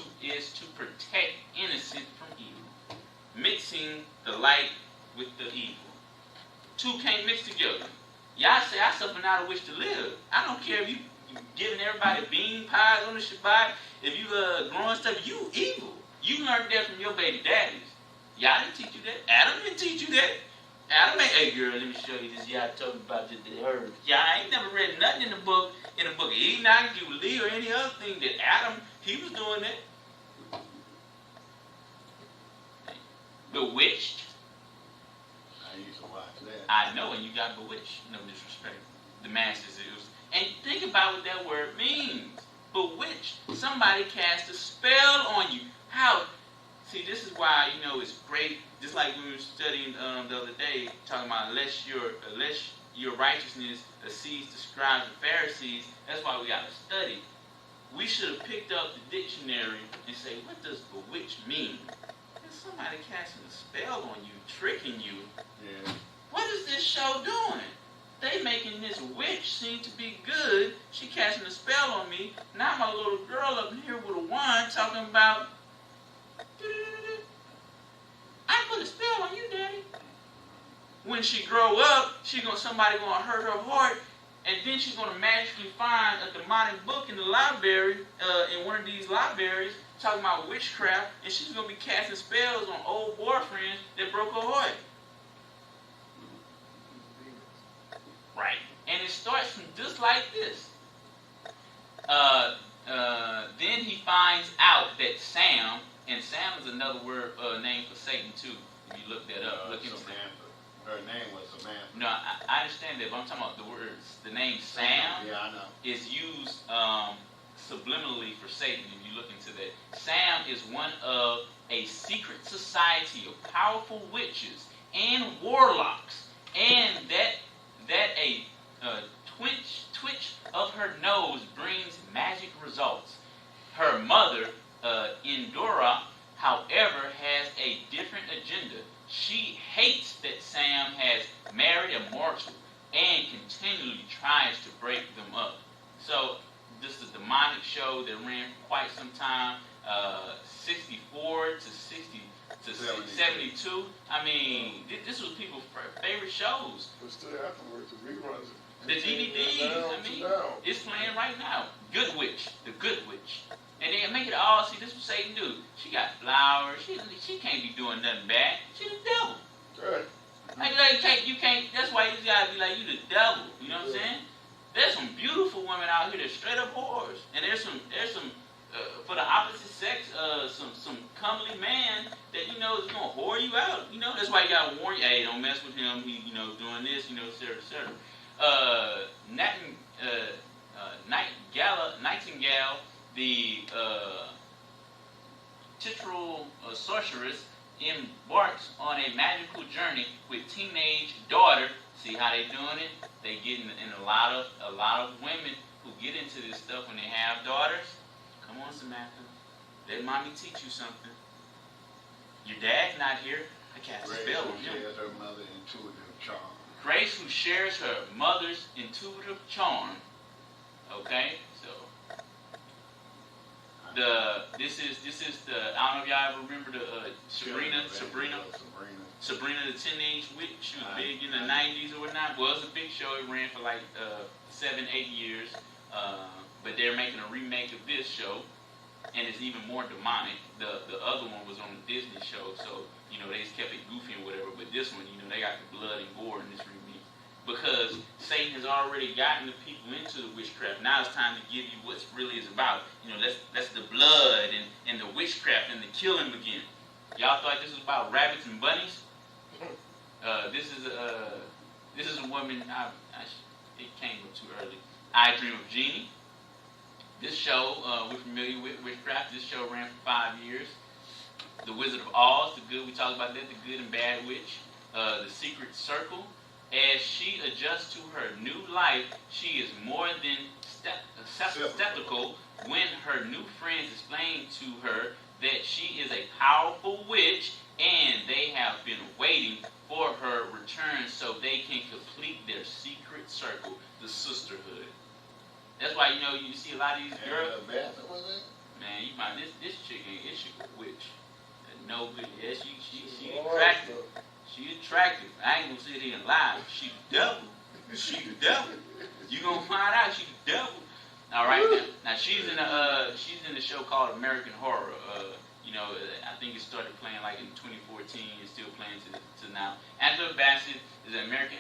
protect innocent from evil, mixing the light with the evil. Two can't mix together. Y'all say I suffer not a wish to live. I don't care if you giving everybody bean pies on the Shabbat, if you growing stuff, you evil. You learned that from your baby daddies. Y'all didn't teach you that. Adam didn't teach you that. Adam ain't, hey girl, let me show you this. Y'all talking about the herbs. Y'all ain't never read nothing in the book of Enoch, Jubilee, or any other thing that Adam, he was doing that. Bewitched. I used to watch that. I know, and you got bewitched. No disrespect. The masses, it was. And think about what that word means. Bewitched. Somebody cast a spell on you. How? See, this is why, it's great. Just like we were studying the other day, talking about unless your righteousness exceeds the scribes and Pharisees, that's why we got to study. We should have picked up the dictionary and say, what does bewitched mean? It's somebody casting a spell on you, tricking you. Yeah. What is this show doing? They making this witch seem to be good. She casting a spell on me. Now my little girl up here with a wand talking about, I put a spell on you, Daddy. When she grow up, somebody gonna hurt her heart, and then she's gonna magically find a demonic book in the library, in one of these libraries, talking about witchcraft, and she's gonna be casting spells on old boyfriends that broke her heart. Right. And it starts from just like this. Then he finds out that Sam, and Sam is another word name for Satan too. If you look that up, look into Samantha. Her name was Samantha. No, I understand that, but I'm talking about the words. The name Sam, yeah, I know, is used subliminally for Satan. If you look into that, Sam is one of a secret society of powerful witches and warlocks, and that a twitch of her nose brings magic results. Her mother, Endora, however, has a different agenda. She hates that Sam has married a mortal and continually tries to break them up. So this is a demonic show that ran for quite some time, 64 to 72. I mean, this was people's favorite shows. But still afterwards, the reruns. The DVDs, it's playing right now. Good Witch, The Good Witch. And they make it all, see, this is what Satan do. She got flowers, she can't be doing nothing bad. She the devil. Right. You can't, that's why you gotta be like, you the devil, you know what I'm saying? There's some beautiful women out here that straight up whores. And there's some for the opposite sex, some comely man that, is gonna whore you out. That's why you gotta warn you, hey, don't mess with him, he, doing this, et cetera. Nightingale, the titular sorceress, embarks on a magical journey with teenage daughter See how they doing it? They getting in a lot of women who get into this stuff when they have daughters. Come on, Samantha. Let mommy teach you something. Your dad's not here. I cast a spell on him. Shares her mother intuitive charm. Grace, who shares her mother's intuitive charm. Okay, so this is the, I don't know if y'all ever remember the Sabrina the Teenage Witch. She was big in the 90s or whatnot. Well, it was a big show. It ran for like 7-8 years. But they're making a remake of this show, and it's even more demonic. The other one was on the Disney show, so they just kept it goofy and whatever. But this one, they got the blood and gore in this remake because Satan has already gotten the people into the witchcraft. Now it's time to give you what really is about. That's the blood and the witchcraft and the killing begin. Y'all thought this was about rabbits and bunnies? This is a woman. It came up too early. I Dream of Jeannie. This show, we're familiar with witchcraft. This show ran for 5 years. The Wizard of Oz, we talked about that, the good and bad witch. The Secret Circle. As she adjusts to her new life, she is more than skeptical when her new friends explain to her that she is a powerful witch and they have been waiting for her return so they can complete their secret circle, the sisterhood. That's why you see a lot of these girls. Man, you find this chick ain't a witch. No good. Yeah, she attractive. She attractive. I ain't gonna sit here and lie. She the devil. She the devil. You gonna find out she the devil. All right. Now she's in the show called American Horror. I think it started playing like in 2014 and still playing to now. Angela Bassett is an American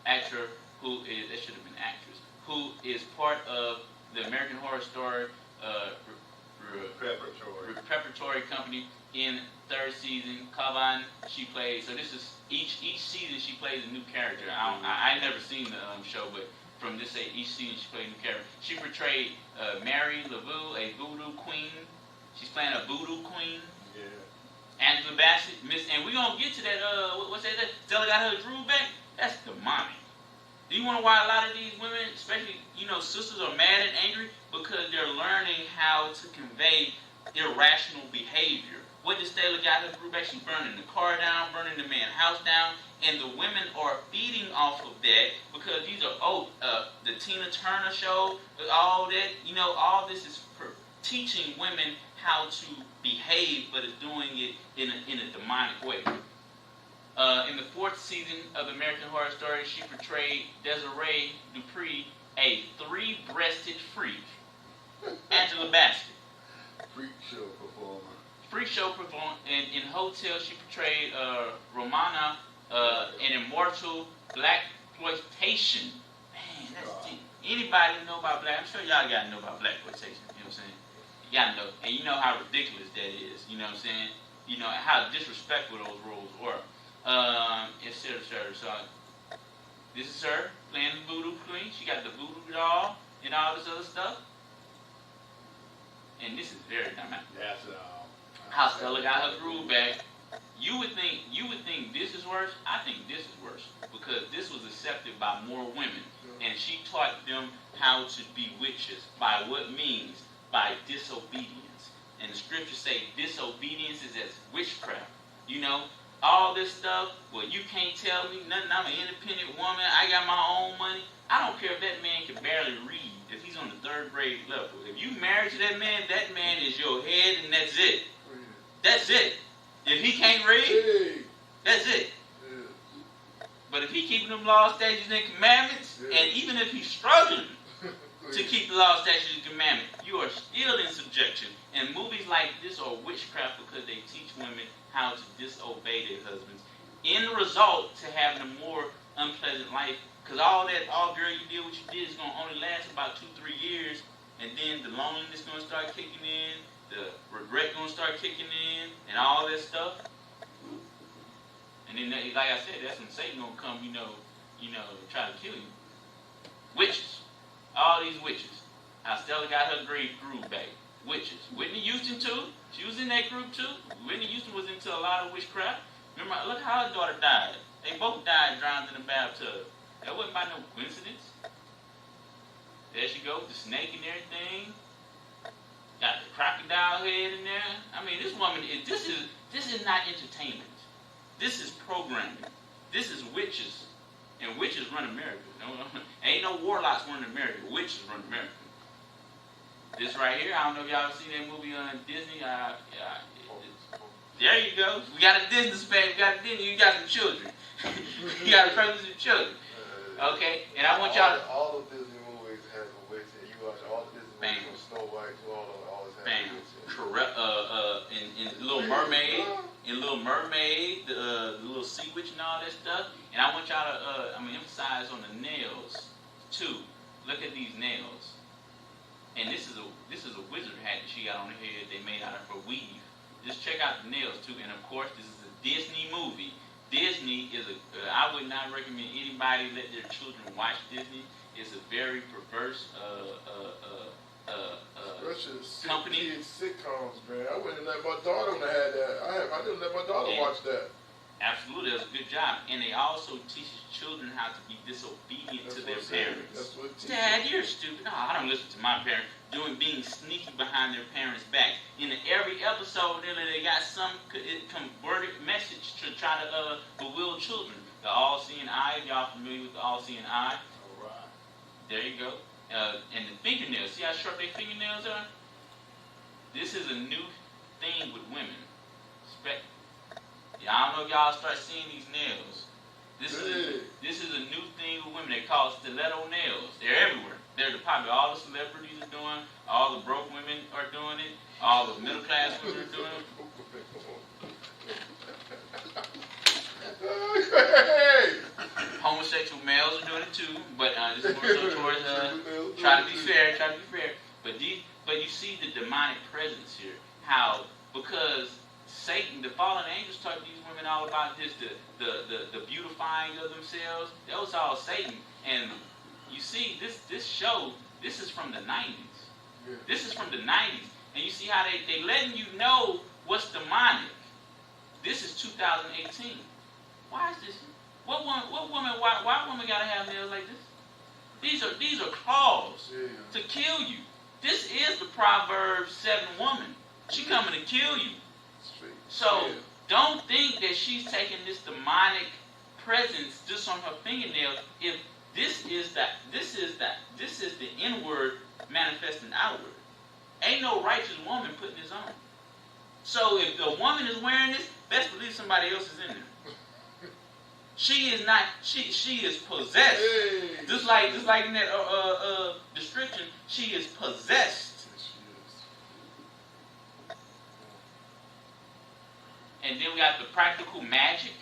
actor who is, that should have been actress, who is part of the American Horror Story preparatory company in 3rd season. Kavan, she plays, so this is each season she plays a new character. I never seen the show, but from this each season she played a new character. She portrayed Mary LaVue, a voodoo queen. She's playing a voodoo queen. Yeah. Angela Bassett, and we're gonna get to that. What's that? Stella got her groove back. That's demonic. Do you want to why a lot of these women, especially sisters, are mad and angry because they're learning how to convey irrational behavior. What did Stella got her groove back? She's burning the car down, burning the man's house down, and the women are feeding off of that because these are the Tina Turner show, all that. All this is teaching women how to behave, but is doing it in a demonic way. In the 4th season of American Horror Story, she portrayed Desiree Dupree, a 3-breasted freak. Angela Bassett. Freak show performer. In Hotel, she portrayed Romana, an immortal blaxploitation. Man, that's deep. Anybody know about black? I'm sure y'all gotta know about blaxploitation. You know what I'm saying? You gotta know, and you know how ridiculous that is. You know what I'm saying? You know how disrespectful those roles were. Etc. So this is her playing the voodoo queen. She got the voodoo doll and all this other stuff. And this is very dynamic. That's how Stella got her groove back. You would think this is worse. I think this is worse because this was accepted by more women, and she taught them how to be witches. By what means? By disobedience. And the scriptures say disobedience is as witchcraft. All this stuff. Well, you can't tell me nothing. I'm an independent woman. I got my own money. I don't care if that man can barely read. If he's on the 3rd grade level. If you married to that man is your head, and that's it. That's it. If he can't read, that's it. But if he keeping them laws, statutes, and commandments, and even if he's struggling to keep the laws, statutes, and commandments, you are still in subjection. And movies like this are witchcraft because they teach women how to disobey their husbands. In the result, to having a more unpleasant life. Because all girl, you did what you did is going to only last about 2-3 years. And then the loneliness going to start kicking in. The regret going to start kicking in. And all that stuff. And then, like I said, that's when Satan going to come, try to kill you. Witches. All these witches. How Stella got her groove back. Witches. Whitney Houston, too. She was in that group, too. Whitney Houston was into a lot of witchcraft. Remember, look how her daughter died. They both died drowned in the bathtub. That wasn't by no coincidence. There she goes, the snake and everything. Got the crocodile head in there. I mean, this woman is. This is not entertainment. This is programming. This is witches, and witches run America. Ain't no warlocks running America. Witches run America. This right here, I don't know if y'all seen that movie on Disney. There you go. We got a Disney span. We got a Disney. You got some children. You got a presence of children. Okay, and I want y'all to. All the Disney movies have a witch, and you watch all the Disney movies from Snow White to all of them always have a witch. Correct. In Little Mermaid, the little sea witch and all that stuff. And I want y'all to, emphasize on the nails too. Look at these nails. And this is a wizard hat that she got on her head. They made out of her weave. Just check out the nails too. And of course, this is a Disney movie. Disney is I would not recommend anybody let their children watch Disney. It's a very perverse company. Kids sitcoms, man. I wouldn't let my daughter have that. I didn't let my daughter watch that. Absolutely, that's a good job. And they also teach children how to be disobedient to their parents. That's what Dad, you're stupid. No, I don't listen to my parents. Being sneaky behind their parents' back. In every episode, they got some converted message to try to bewilder children. The all-seeing eye, y'all familiar with the all-seeing eye? All right. There you go. And the fingernails. See how sharp their fingernails are? This is a new thing with women. I don't know if y'all start seeing these nails. This is a new thing with women. They call stiletto nails. They're everywhere. They're the popular. All the celebrities are doing. All the broke women are doing it. All the middle class women are doing it. Homosexual males are doing it too. But this is more so towards try to be fair. But you see the demonic presence here. How because Satan, the fallen angels, taught these women all about this, the beautifying of themselves. That was all Satan. And you see, this show, this is from the 90s. Yeah. This is from the 90s. And you see how they letting you know what's demonic. This is 2018. Why is this? Why woman gotta have nails like this? These are claws to kill you. This is the Proverbs 7 woman. She coming to kill you. So don't think that she's taking this demonic presence just on her fingernail. If this is the inward manifesting outward. Ain't no righteous woman putting this on. So if the woman is wearing this, best believe somebody else is in there. She is not. She is possessed. Hey. Just like in that description, she is possessed. And then we got the practical magic.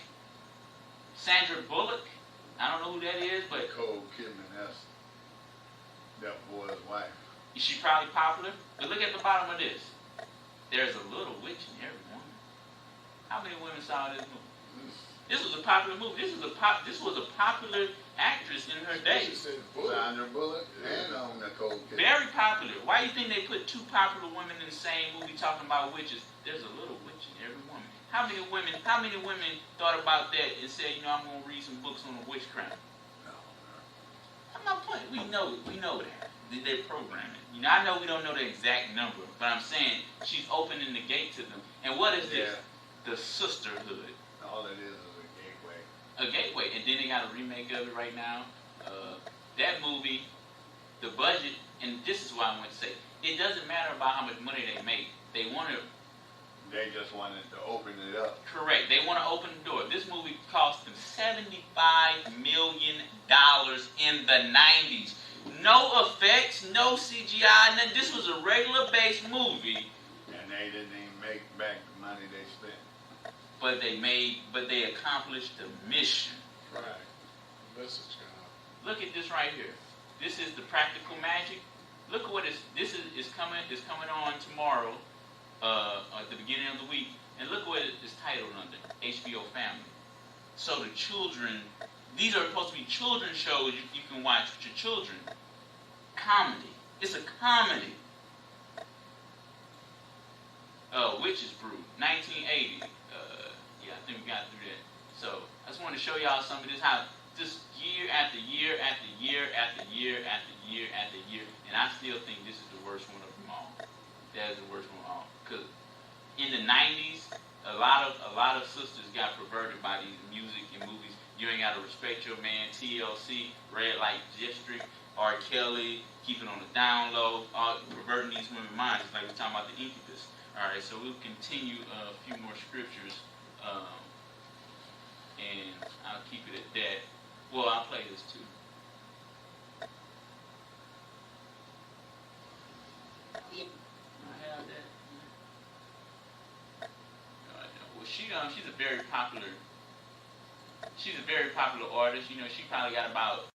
Sandra Bullock. I don't know who that is, but Nicole Kidman, that's that boy's wife. She's probably popular. But look at the bottom of this. There's a little witch in every woman. How many women saw this movie? This was a popular movie. This was a popular actress in her day. Sandra Bullock and Nicole Kidman. Very popular. Why do you think they put two popular women in the same movie talking about witches? There's a little witch in every woman. How many women thought about that and said, I'm going to read some books on witchcraft? No. I'm not playing. We know that. They're programming. I know we don't know the exact number, but I'm saying she's opening the gate to them. And what is this? The sisterhood. All it is a gateway. A gateway. And then they got a remake of it right now. That movie, the budget, and this is what I want to say, it doesn't matter about how much money they make. They just wanted to open it up. Correct. They want to open the door. This movie cost them $75 million in the 90s. No effects, no CGI, nothing. This was a regular-based movie. And they didn't even make back the money they spent. But they accomplished the mission. Right. Message God. Look at this right here. This is the practical magic. Look at what this is coming on tomorrow. At the beginning of the week, and look what it is titled under, HBO Family. So the children, these are supposed to be children's shows you can watch with your children. Comedy. It's a comedy. Witch's Brew, 1980. I think we got through that. So I just wanted to show y'all some of this, how just year after year after year after year after year after year, and I still think this is the worst one of them all. That is the worst one of all. Because in the 90s, a lot of sisters got perverted by these music and movies. You Ain't Gotta Respect Your Man, TLC, Red Light District, R. Kelly, Keep It on the Down Low, perverting these women's minds, like we're talking about the incubus. All right, so we'll continue a few more scriptures, and I'll keep it at that. Well, I'll play this too. I have that. Well, she's a very popular artist. You know, she probably got about